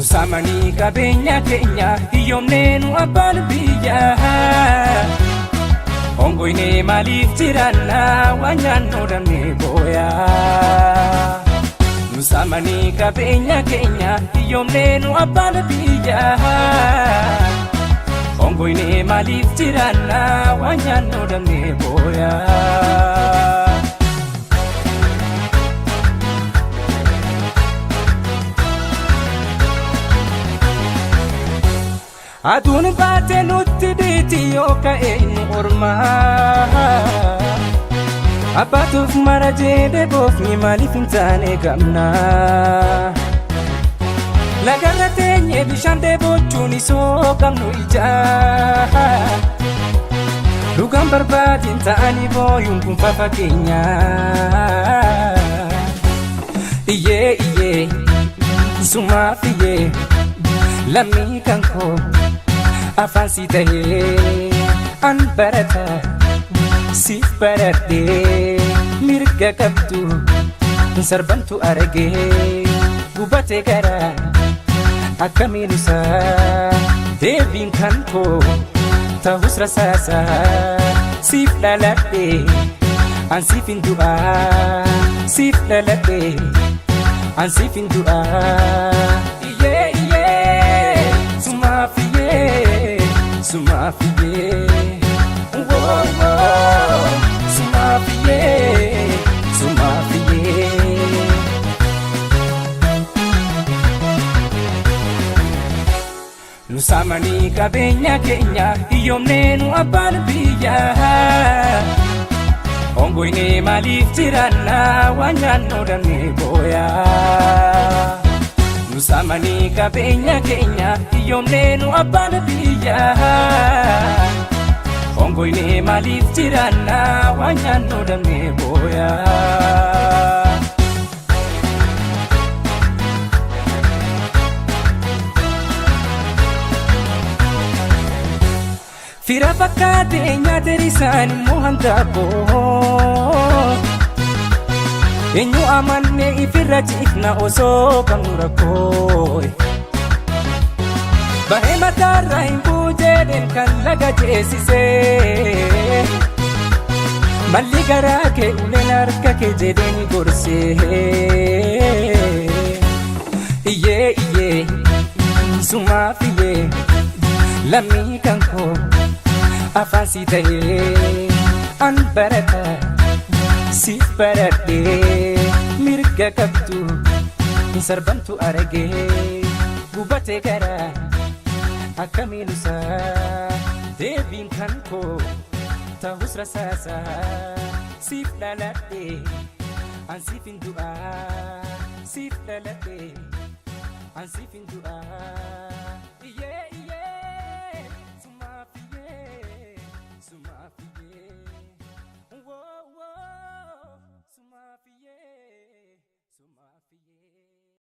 Samani kabenya Kenya hiyomne nu abbaan biyyaa Ongoine maaliif jirannaa waan nyaannoo dhabnee booyaa Samani kabenya Kenya hiyomne nu abbaan biyyaa Ongoine maaliif jirannaa waan nyaannoo dhabnee booyaa Aduun baatee nutti dhiiti yoo ka'een ormaa Abbaatuuf mara jedhee boofni maaliif hin taane qabnaa Lagarra teenyee bishaan dheebochuun isoo qabnu ijaa Dhugaan barbaadin ta'anii booyuun kun fafa keenyaa Iyyee iyyee sumaaf iyyee lammii kan koo afaan si tahee an barata siif baradhee mirga qabdu sarbantu argee gubatee gara akkamiin isaa deebiin kan koo ta'us rasaasa siif dhaladhee an siif hin du'aa siif dhaladhee an siif hin du'aa Sumafiye, oh oh, Sumafiye, Sumafiye. Nusamani kabenya Kenya, hiyomne nu abbaan biyyaa. Ongoine maaliif jirannaa waan nyaannoo dhabnee booyaa. Nusamani kabenya Kenya hiyomne nu abbaan biyyaa Ongoine maaliif jirannaa waan nyaannoo dhabnee booyaa Fira fakkaatee nyaata risaan immoo handaabboo Eenyu amanne ifirra jiifna osoo qabnu rakkoo Bahee mataarraa hin buujedeen kan laga jeesisee Malli garaa kee uleen harka kee jedheen gorsee Iyyee iyyee sumaaf iyyee lammii kan koo afaan si tahee an barata siif baradhee mirga qabdu sarbantu argee gubatee gara akkamiin isaa deebiin kan koo ta'us rasaasa siif dhaladhee an siif hin du'aa siif dhaladhee an siif hin du'aa